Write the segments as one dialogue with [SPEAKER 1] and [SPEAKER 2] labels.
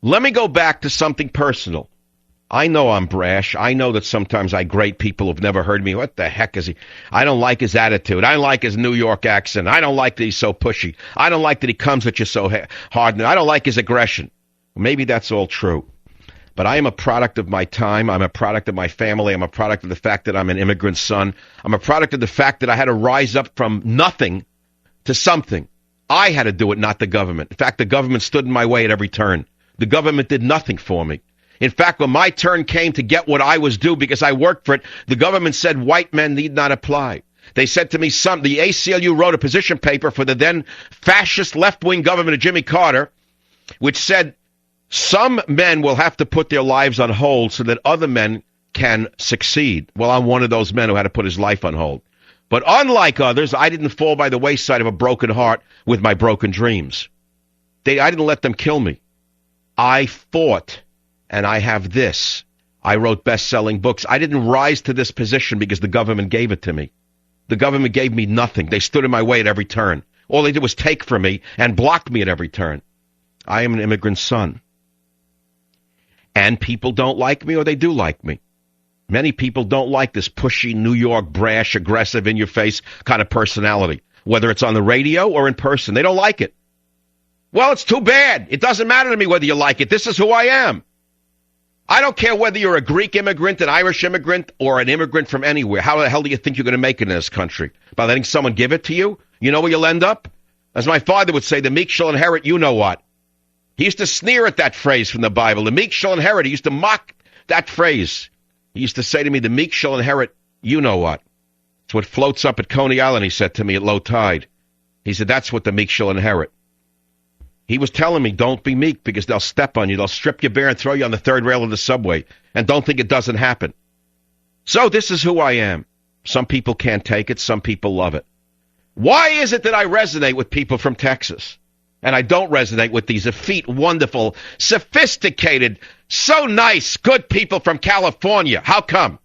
[SPEAKER 1] Let me go back to something personal. I know I'm brash. I know that sometimes I grate people who've never heard me. What the heck is he? I don't like his attitude. I don't like his New York accent. I don't like that he's so pushy. I don't like that he comes at you so hard. And I don't like his aggression. Maybe that's all true. But I am a product of my time. I'm a product of my family. I'm a product of the fact that I'm an immigrant son. I'm a product of the fact that I had to rise up from nothing to something. I had to do it, not the government. In fact, the government stood in my way at every turn. The government did nothing for me. In fact, when my turn came to get what I was due because I worked for it, the government said white men need not apply. They said to me, the ACLU wrote a position paper for the then fascist left-wing government of Jimmy Carter, which said some men will have to put their lives on hold so that other men can succeed. Well, I'm one of those men who had to put his life on hold. But unlike others, I didn't fall by the wayside of a broken heart with my broken dreams. I didn't let them kill me. I fought, and I have this. I wrote best-selling books. I didn't rise to this position because the government gave it to me. The government gave me nothing. They stood in my way at every turn. All they did was take from me and block me at every turn. I am an immigrant son. And people don't like me, or they do like me. Many people don't like this pushy, New York, brash, aggressive, in-your-face kind of personality, whether it's on the radio or in person. They don't like it. Well, it's too bad. It doesn't matter to me whether you like it. This is who I am. I don't care whether you're a Greek immigrant, an Irish immigrant, or an immigrant from anywhere. How the hell do you think you're going to make it in this country? By letting someone give it to you? You know where you'll end up? As my father would say, the meek shall inherit you know what. He used to sneer at that phrase from the Bible. The meek shall inherit. He used to mock that phrase. He used to say to me, the meek shall inherit you know what. It's what floats up at Coney Island, he said to me at low tide. He said, that's what the meek shall inherit. He was telling me, don't be meek because they'll step on you. They'll strip you bare and throw you on the third rail of the subway. And don't think it doesn't happen. So this is who I am. Some people can't take it. Some people love it. Why is it that I resonate with people from Texas? And I don't resonate with these effete, wonderful, sophisticated, so nice, good people from California? How come?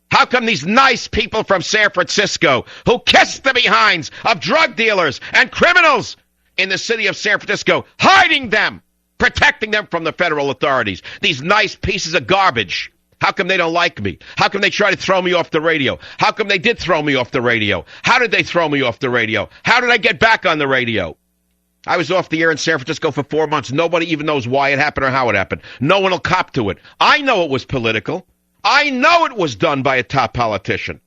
[SPEAKER 1] How come these nice people from San Francisco who kiss the behinds of drug dealers and criminals in the city of San Francisco, hiding them, protecting them from the federal authorities, these nice pieces of garbage, how come they don't like me? How come they try to throw me off the radio? How come they did throw me off the radio? How did they throw me off the radio? How did I get back on the radio? I was off the air in San Francisco for 4 months. Nobody even knows why it happened or how it happened. No one will cop to it. I know it was political. I know it was done by a top politician.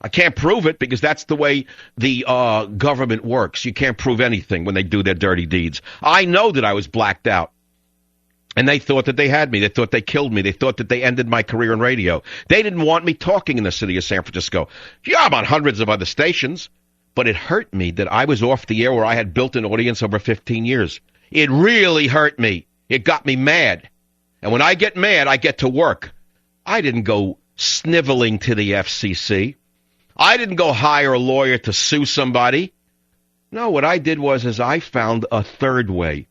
[SPEAKER 1] I can't prove it because that's the way the government works. You can't prove anything when they do their dirty deeds. I know that I was blacked out. And they thought that they had me. They thought they killed me. They thought that they ended my career in radio. They didn't want me talking in the city of San Francisco. Yeah, I'm on hundreds of other stations. But it hurt me that I was off the air where I had built an audience over 15 years. It really hurt me. It got me mad. And when I get mad, I get to work. I didn't go sniveling to the FCC. I didn't go hire a lawyer to sue somebody. No, what I did was I found a third way.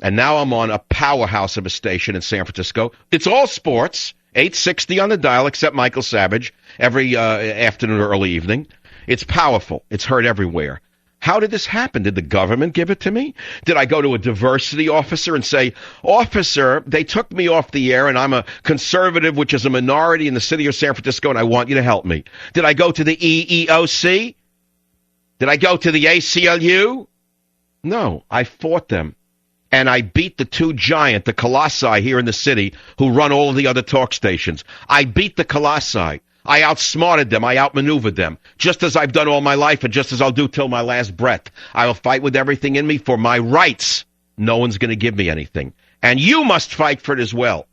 [SPEAKER 1] And now I'm on a powerhouse of a station in San Francisco. It's all sports, 860 on the dial, except Michael Savage, every afternoon or early evening. It's powerful. It's heard everywhere. How did this happen? Did the government give it to me? Did I go to a diversity officer and say, officer, they took me off the air and I'm a conservative, which is a minority in the city of San Francisco, and I want you to help me? Did I go to the EEOC? Did I go to the ACLU? No, I fought them. And I beat the two giant, the colossi here in the city, who run all of the other talk stations. I beat the colossi. I outsmarted them. I outmaneuvered them, just as I've done all my life and just as I'll do till my last breath. I will fight with everything in me for my rights. No one's going to give me anything. And you must fight for it as well.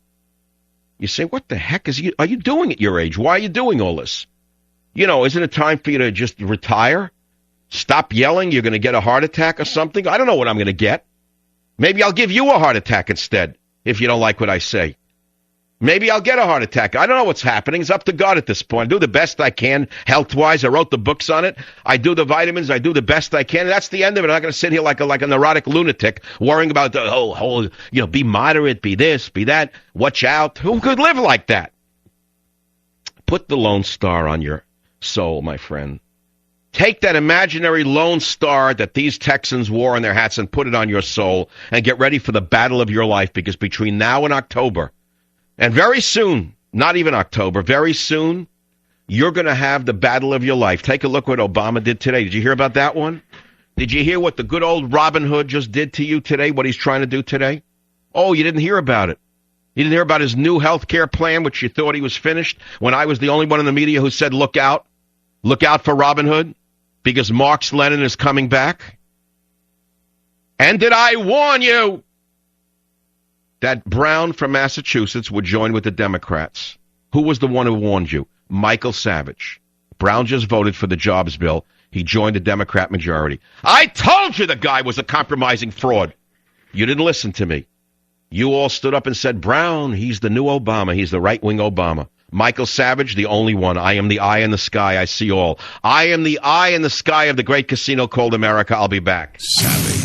[SPEAKER 1] You say, what the heck are you doing at your age? Why are you doing all this? You know, isn't it time for you to just retire? Stop yelling. You're going to get a heart attack or something. I don't know what I'm going to get. Maybe I'll give you a heart attack instead if you don't like what I say. Maybe I'll get a heart attack. I don't know what's happening. It's up to God at this point. I do the best I can health-wise. I wrote the books on it. I do the vitamins. I do the best I can. And that's the end of it. I'm not going to sit here like a neurotic lunatic worrying about be moderate, be this, be that. Watch out. Who could live like that? Put the Lone Star on your soul, my friend. Take that imaginary lone star that these Texans wore on their hats and put it on your soul and get ready for the battle of your life, because between now and October, and very soon, not even October, very soon, you're going to have the battle of your life. Take a look what Obama did today. Did you hear about that one? Did you hear what the good old Robin Hood just did to you today, what he's trying to do today? Oh, you didn't hear about it. You didn't hear about his new health care plan, which you thought he was finished, when I was the only one in the media who said, look out for Robin Hood, because Marx Lenin is coming back? And did I warn you that Brown from Massachusetts would join with the Democrats? Who was the one who warned you? Michael Savage. Brown just voted for the jobs bill. He joined the Democrat majority. I told you the guy was a compromising fraud. You didn't listen to me. You all stood up and said, Brown, he's the new Obama. He's the right-wing Obama. Michael Savage, the only one. I am the eye in the sky. I see all. I am the eye in the sky of the great casino called America. I'll be back. Savage.